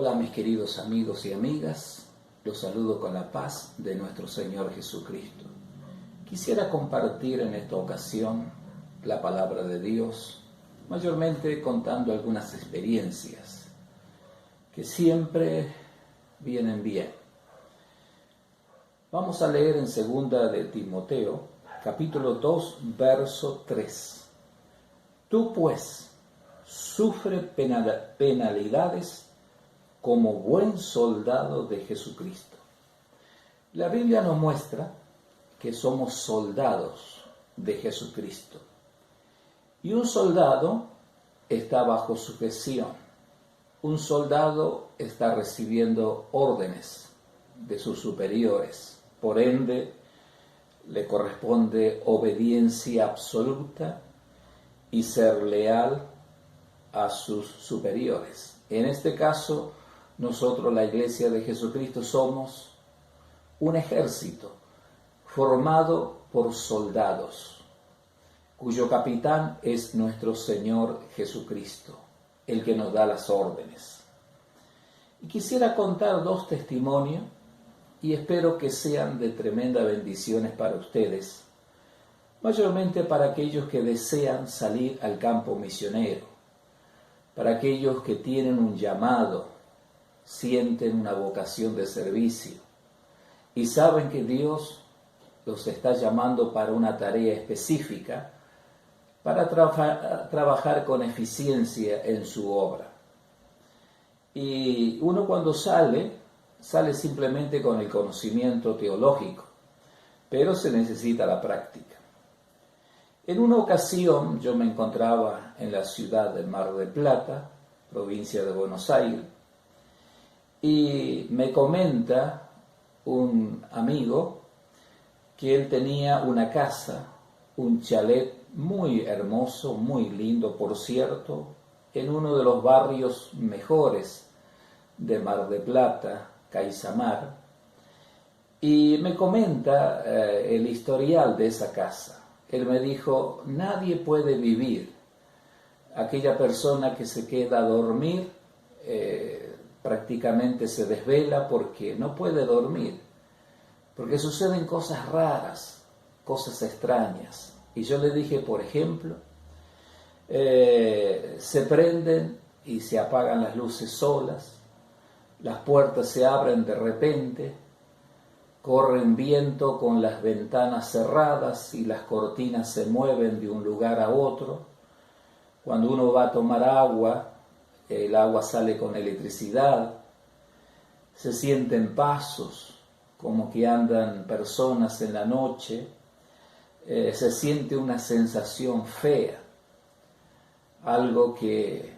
Hola mis queridos amigos y amigas, los saludo con la paz de nuestro Señor Jesucristo. Quisiera compartir en esta ocasión la palabra de Dios, mayormente contando algunas experiencias que siempre vienen bien. Vamos a leer en 2 de Timoteo, capítulo 2, verso 3. Tú pues, sufre penalidades como buen soldado de Jesucristo. La Biblia nos muestra que somos soldados de Jesucristo. Y un soldado está bajo sujeción. Un soldado está recibiendo órdenes de sus superiores. Por ende, le corresponde obediencia absoluta y ser leal a sus superiores. En este caso, nosotros, la Iglesia de Jesucristo, somos un ejército formado por soldados, cuyo capitán es nuestro Señor Jesucristo, el que nos da las órdenes. Y quisiera contar 2 testimonios y espero que sean de tremenda bendiciones para ustedes, mayormente para aquellos que desean salir al campo misionero, para aquellos que tienen un llamado, sienten una vocación de servicio y saben que Dios los está llamando para una tarea específica, para trabajar con eficiencia en su obra. Y uno cuando sale simplemente con el conocimiento teológico, pero se necesita la práctica. En una ocasión yo me encontraba en la ciudad de Mar del Plata, provincia de Buenos Aires, y me comenta un amigo que él tenía una casa, un chalet muy hermoso, muy lindo, por cierto, en uno de los barrios mejores de Mar del Plata, Caisamar, y me comenta el historial de esa casa. Él me dijo, nadie puede vivir. Aquella persona que se queda a dormir prácticamente se desvela porque no puede dormir, porque suceden cosas raras, cosas extrañas. Y yo le dije, por ejemplo, se prenden y se apagan las luces solas, las puertas se abren de repente, corre un viento con las ventanas cerradas y las cortinas se mueven de un lugar a otro. Cuando uno va a tomar agua, el agua sale con electricidad. Se sienten pasos, como que andan personas en la noche. Se siente una sensación fea, algo que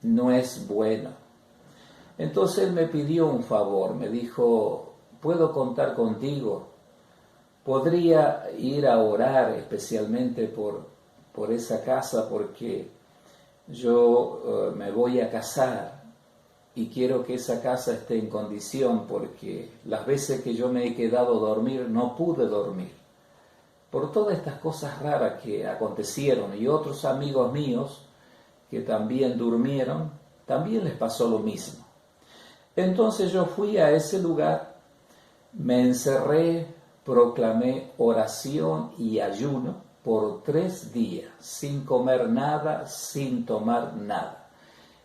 no es bueno. Entonces él me pidió un favor, me dijo, ¿puedo contar contigo? ¿Podría ir a orar especialmente por esa casa? Porque yo me voy a casar y quiero que esa casa esté en condición, porque las veces que yo me he quedado a dormir no pude dormir por todas estas cosas raras que acontecieron, y otros amigos míos que también durmieron, también les pasó lo mismo. Entonces yo fui a ese lugar, me encerré, proclamé oración y ayuno por 3 días, sin comer nada, sin tomar nada.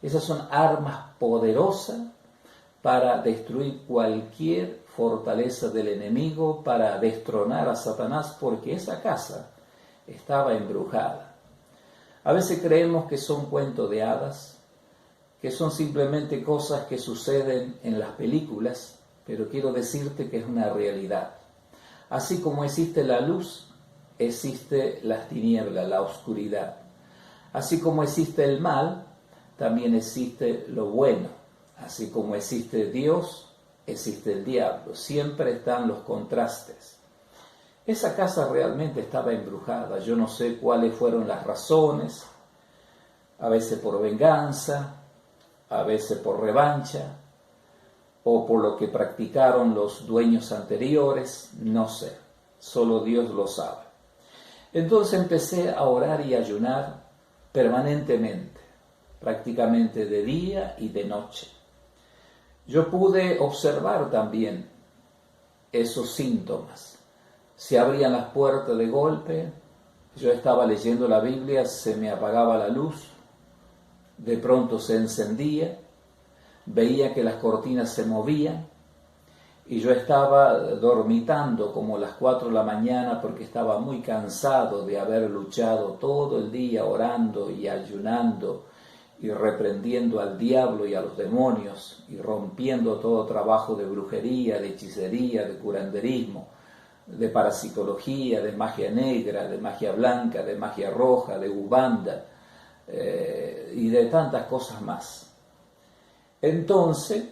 Esas son armas poderosas para destruir cualquier fortaleza del enemigo, para destronar a Satanás, porque esa casa estaba embrujada. A veces creemos que son cuentos de hadas, que son simplemente cosas que suceden en las películas, pero quiero decirte que es una realidad. Así como existe la luz, existe las tinieblas, la oscuridad. Así como existe el mal, también existe lo bueno. Así como existe Dios, existe el diablo. Siempre están los contrastes. Esa casa realmente estaba embrujada. Yo no sé cuáles fueron las razones, a veces por venganza, a veces por revancha, o por lo que practicaron los dueños anteriores, no sé, solo Dios lo sabe. Entonces empecé a orar y ayunar permanentemente, prácticamente de día y de noche. yo pude observar también esos síntomas. Se abrían las puertas de golpe, yo estaba leyendo la Biblia, se me apagaba la luz, de pronto se encendía, veía que las cortinas se movían y yo estaba dormitando como las 4 de la mañana porque estaba muy cansado de haber luchado todo el día orando y ayunando y reprendiendo al diablo y a los demonios y rompiendo todo trabajo de brujería, de hechicería, de curanderismo, de parapsicología, de magia negra, de magia blanca, de magia roja, de ubanda y de tantas cosas más. Entonces,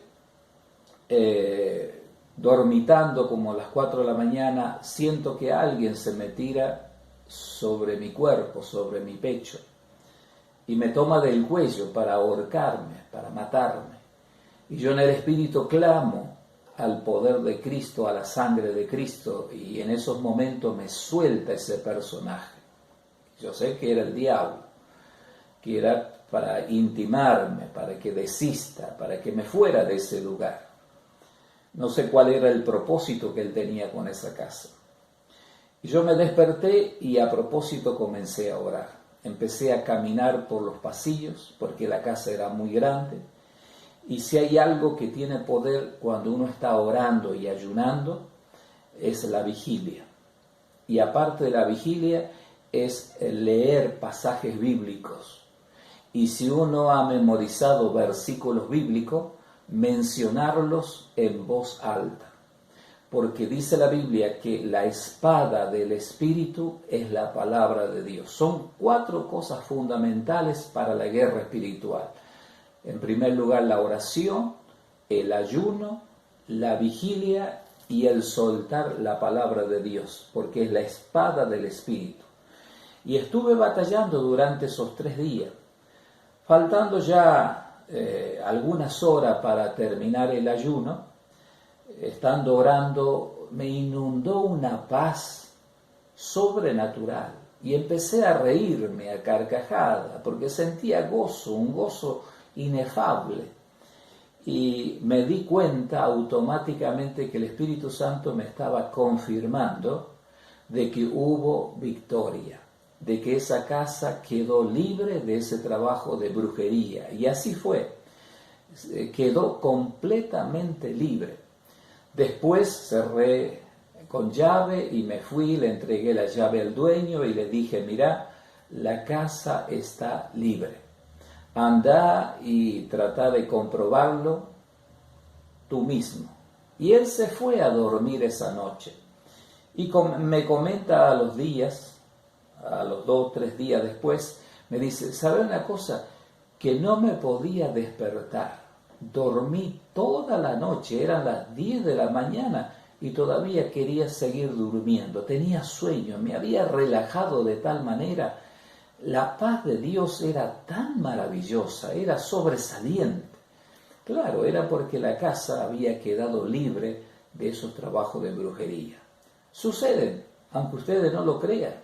dormitando como a las 4 de la mañana, siento que alguien se me tira sobre mi cuerpo, sobre mi pecho, y me toma del cuello para ahorcarme, para matarme. Y yo en el Espíritu clamo al poder de Cristo, a la sangre de Cristo, y en esos momentos me suelta ese personaje. Yo sé que era el diablo, que era para intimarme, para que desista, para que me fuera de ese lugar. No sé cuál era el propósito que él tenía con esa casa. Y yo me desperté y a propósito comencé a orar. Empecé a caminar por los pasillos porque la casa era muy grande. Y si hay algo que tiene poder cuando uno está orando y ayunando, es la vigilia. Y aparte de la vigilia, es leer pasajes bíblicos. Y si uno ha memorizado versículos bíblicos, mencionarlos en voz alta. Porque dice la Biblia que la espada del Espíritu es la palabra de Dios. Son 4 cosas fundamentales para la guerra espiritual. En primer lugar, la oración, el ayuno, la vigilia y el soltar la palabra de Dios, porque es la espada del Espíritu. Y estuve batallando durante esos 3 días, faltando ya algunas horas para terminar el ayuno. Estando orando, me inundó una paz sobrenatural y empecé a reírme a carcajada porque sentía gozo, un gozo inefable, y me di cuenta automáticamente que el Espíritu Santo me estaba confirmando de que hubo victoria, de que esa casa quedó libre de ese trabajo de brujería, y así fue, quedó completamente libre. Después cerré con llave y me fui, le entregué la llave al dueño y le dije: mira, la casa está libre. Anda y trata de comprobarlo tú mismo. Y él se fue a dormir esa noche. Y me comenta a los días, a los 2 o 3 días después, me dice: ¿sabe una cosa? Que no me podía despertar. Dormí toda la noche, eran las 10 de la mañana y todavía quería seguir durmiendo. Tenía sueño, me había relajado de tal manera. La paz de Dios era tan maravillosa, era sobresaliente. Claro, era porque la casa había quedado libre de esos trabajos de brujería. Suceden, aunque ustedes no lo crean.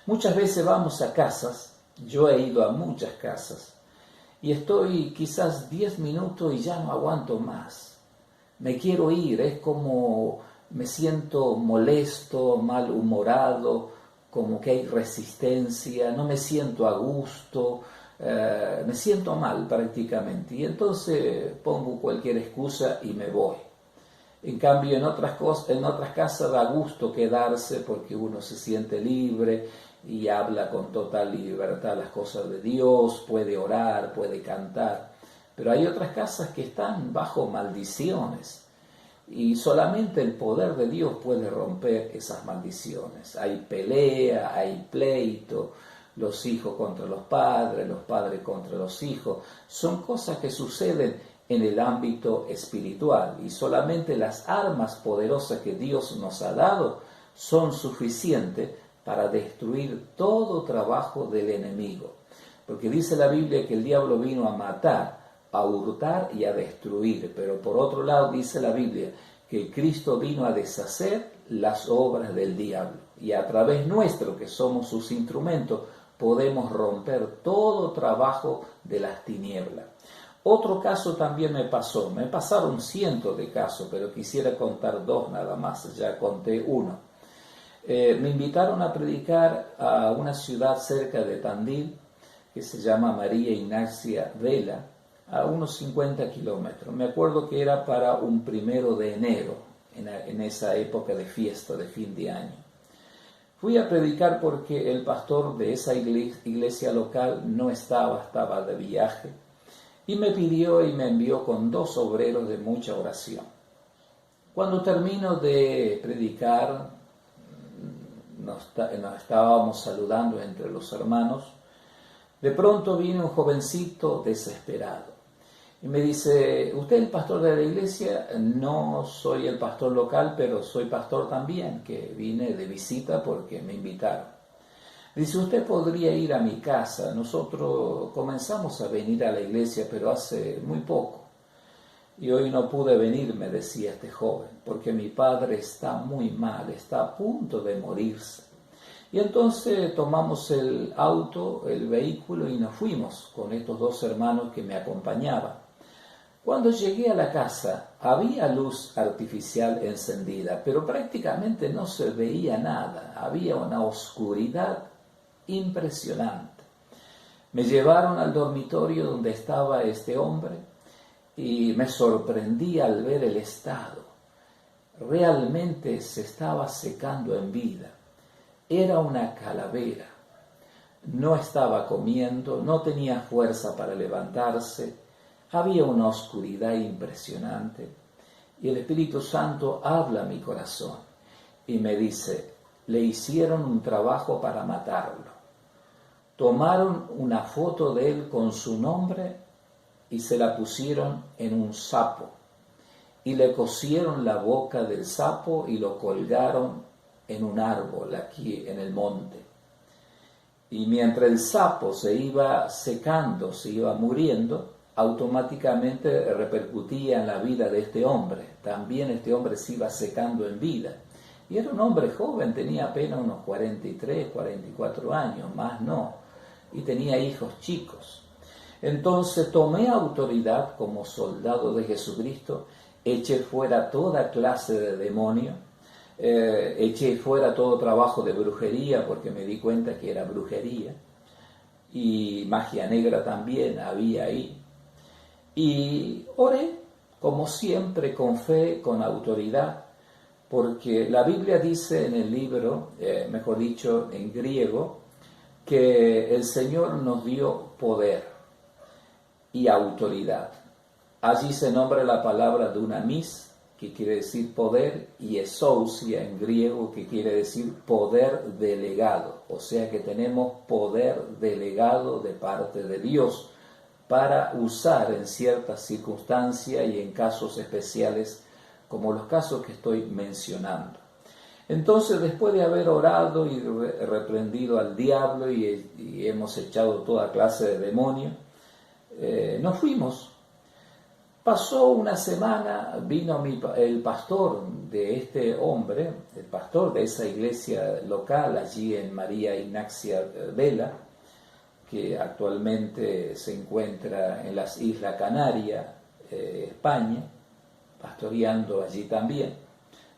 Muchas veces vamos a casas, yo he ido a muchas casas, y estoy quizás 10 minutos y ya no aguanto más. Me quiero ir, es como me siento molesto, malhumorado, como que hay resistencia, no me siento a gusto, me siento mal prácticamente. Y entonces pongo cualquier excusa y me voy. En cambio, en otras casas da gusto quedarse porque uno se siente libre y habla con total libertad las cosas de Dios, puede orar, puede cantar. Pero hay otras casas que están bajo maldiciones y solamente el poder de Dios puede romper esas maldiciones. Hay pelea, hay pleito, los hijos contra los padres contra los hijos. Son cosas que suceden en el ámbito espiritual y solamente las armas poderosas que Dios nos ha dado son suficientes para destruir todo trabajo del enemigo. Porque dice la Biblia que el diablo vino a matar, a hurtar y a destruir. Pero por otro lado dice la Biblia que Cristo vino a deshacer las obras del diablo. Y a través nuestro, que somos sus instrumentos, podemos romper todo trabajo de las tinieblas. Otro caso también me pasaron cientos de casos, pero quisiera contar dos nada más, ya conté uno. Me invitaron a predicar a una ciudad cerca de Tandil, que se llama María Ignacia Vela, a unos 50 kilómetros. Me acuerdo que era para un 1 de enero, en esa época de fiesta, de fin de año. Fui a predicar porque el pastor de esa iglesia local no estaba de viaje, y me pidió y me envió con 2 obreros de mucha oración. Cuando termino de predicar, nos estábamos saludando entre los hermanos. De pronto viene un jovencito desesperado y me dice: ¿usted es el pastor de la iglesia? No soy el pastor local, pero soy pastor también, que vine de visita porque me invitaron. Dice: ¿usted podría ir a mi casa? Nosotros comenzamos a venir a la iglesia, pero hace muy poco. Y hoy no pude venir, me decía este joven, porque mi padre está muy mal, está a punto de morirse. Y entonces tomamos el auto, el vehículo, y nos fuimos con estos 2 hermanos que me acompañaban. Cuando llegué a la casa, había luz artificial encendida, pero prácticamente no se veía nada, había una oscuridad impresionante. Me llevaron al dormitorio donde estaba este hombre y me sorprendí al ver el estado. Realmente se estaba secando en vida. Era una calavera. No estaba comiendo, no tenía fuerza para levantarse. Había una oscuridad impresionante. Y el Espíritu Santo habla a mi corazón y me dice: le hicieron un trabajo para matarlo. Tomaron una foto de él con su nombre y se la pusieron en un sapo. Y le cosieron la boca del sapo y lo colgaron en un árbol aquí en el monte. Y mientras el sapo se iba secando, se iba muriendo, automáticamente repercutía en la vida de este hombre. También este hombre se iba secando en vida. Y era un hombre joven, tenía apenas unos 43, 44 años, más no. Y tenía hijos chicos. Entonces tomé autoridad como soldado de Jesucristo, eché fuera toda clase de demonio, eché fuera todo trabajo de brujería, porque me di cuenta que era brujería, y magia negra también había ahí. Y oré, como siempre, con fe, con autoridad, porque la Biblia dice en el libro, mejor dicho, en griego, que el Señor nos dio poder y autoridad. Allí se nombra la palabra dunamis, que quiere decir poder, y exousia en griego, que quiere decir poder delegado. O sea que tenemos poder delegado de parte de Dios para usar en ciertas circunstancias y en casos especiales, como los casos que estoy mencionando. Entonces, después de haber orado y reprendido al diablo y hemos echado toda clase de demonios, nos fuimos. Pasó una semana, vino el pastor de este hombre, el pastor de esa iglesia local allí en María Ignacia Vela, que actualmente se encuentra en las Islas Canarias, España, pastoreando allí también.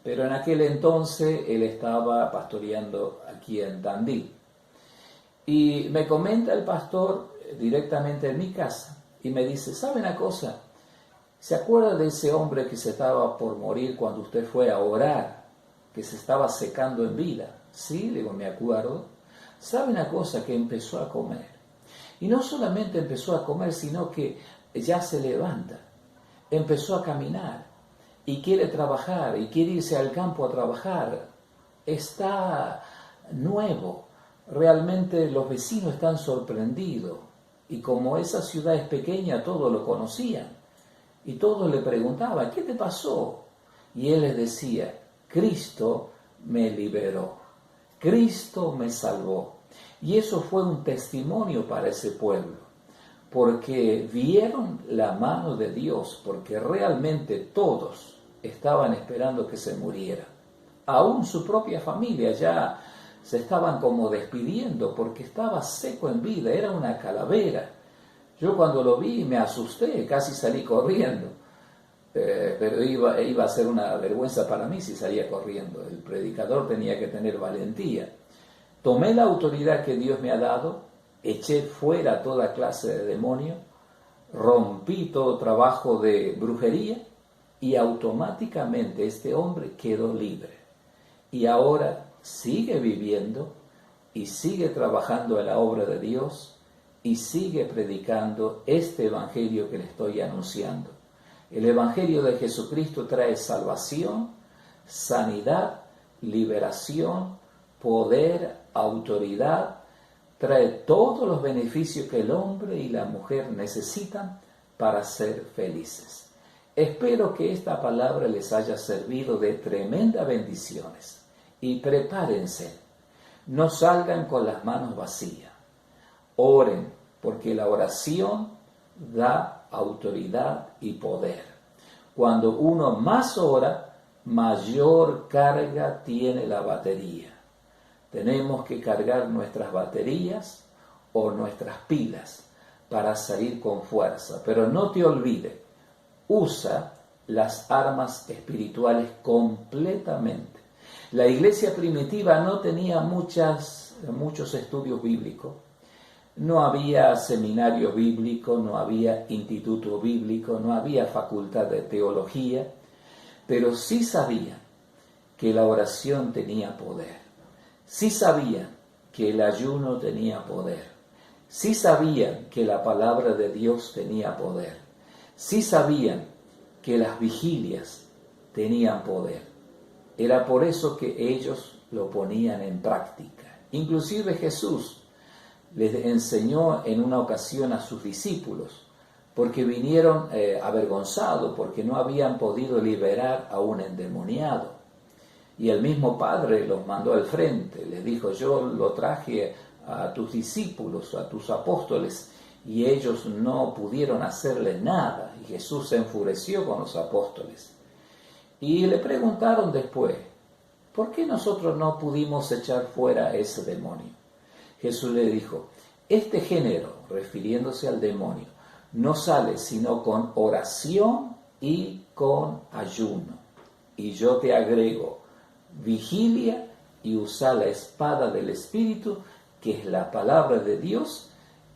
Pero en aquel entonces él estaba pastoreando aquí en Tandil. Y me comenta el pastor directamente en mi casa y me dice: ¿sabe una cosa? ¿Se acuerda de ese hombre que se estaba por morir cuando usted fue a orar, que se estaba secando en vida? Sí, le digo, me acuerdo. ¿Sabe una cosa? Que empezó a comer. Y no solamente empezó a comer, sino que ya se levanta, empezó a caminar y quiere trabajar y quiere irse al campo a trabajar. Está nuevo. Realmente los vecinos están sorprendidos. Y como esa ciudad es pequeña, todos lo conocían. Y todos le preguntaban: ¿qué te pasó? Y él les decía: Cristo me liberó. Cristo me salvó. Y eso fue un testimonio para ese pueblo, porque vieron la mano de Dios, porque realmente todos estaban esperando que se muriera. Aún su propia familia ya se estaban como despidiendo, porque estaba seco en vida, era una calavera. Yo cuando lo vi me asusté, casi salí corriendo, pero iba a ser una vergüenza para mí si salía corriendo. El predicador tenía que tener valentía. Tomé la autoridad que Dios me ha dado, eché fuera toda clase de demonio, rompí todo trabajo de brujería y automáticamente este hombre quedó libre. Y ahora sigue viviendo y sigue trabajando en la obra de Dios y sigue predicando este evangelio que le estoy anunciando. El evangelio de Jesucristo trae salvación, sanidad, liberación, poder, autoridad, trae todos los beneficios que el hombre y la mujer necesitan para ser felices. Espero que esta palabra les haya servido de tremendas bendiciones y prepárense, no salgan con las manos vacías. Oren, porque la oración da autoridad y poder. Cuando uno más ora, mayor carga tiene la batería. Tenemos que cargar nuestras baterías o nuestras pilas para salir con fuerza. Pero no te olvides, usa las armas espirituales completamente. La iglesia primitiva no tenía muchos estudios bíblicos. No había seminario bíblico, no había instituto bíblico, no había facultad de teología, pero sí sabían que la oración tenía poder, sí sabían que el ayuno tenía poder, sí sabían que la palabra de Dios tenía poder, sí sabían que las vigilias tenían poder. Era por eso que ellos lo ponían en práctica. Inclusive Jesús les enseñó en una ocasión a sus discípulos, porque vinieron avergonzados, porque no habían podido liberar a un endemoniado. Y el mismo Padre los mandó al frente, les dijo, yo lo traje a tus discípulos, a tus apóstoles, y ellos no pudieron hacerle nada. Y Jesús se enfureció con los apóstoles. Y le preguntaron después, ¿por qué nosotros no pudimos echar fuera a ese demonio? Jesús le dijo, este género, refiriéndose al demonio, no sale sino con oración y con ayuno. Y yo te agrego, vigilia y usa la espada del Espíritu, que es la palabra de Dios,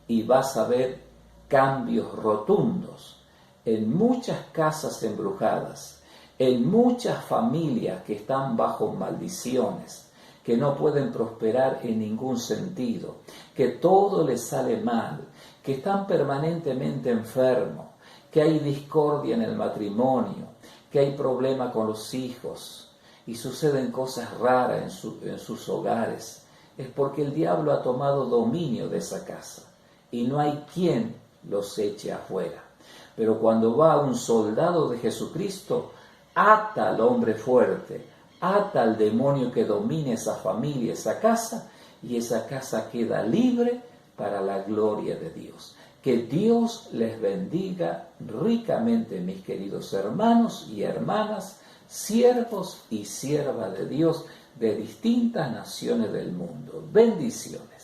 y vas a ver cambios rotundos en muchas casas embrujadas, en muchas familias que están bajo maldiciones, que no pueden prosperar en ningún sentido, que todo les sale mal, que están permanentemente enfermos, que hay discordia en el matrimonio, que hay problema con los hijos y suceden cosas raras en sus hogares. Es porque el diablo ha tomado dominio de esa casa y no hay quien los eche afuera. Pero cuando va un soldado de Jesucristo, ata al hombre fuerte, ata al demonio que domine esa familia, esa casa, y esa casa queda libre para la gloria de Dios. Que Dios les bendiga ricamente, mis queridos hermanos y hermanas, siervos y siervas de Dios de distintas naciones del mundo. Bendiciones.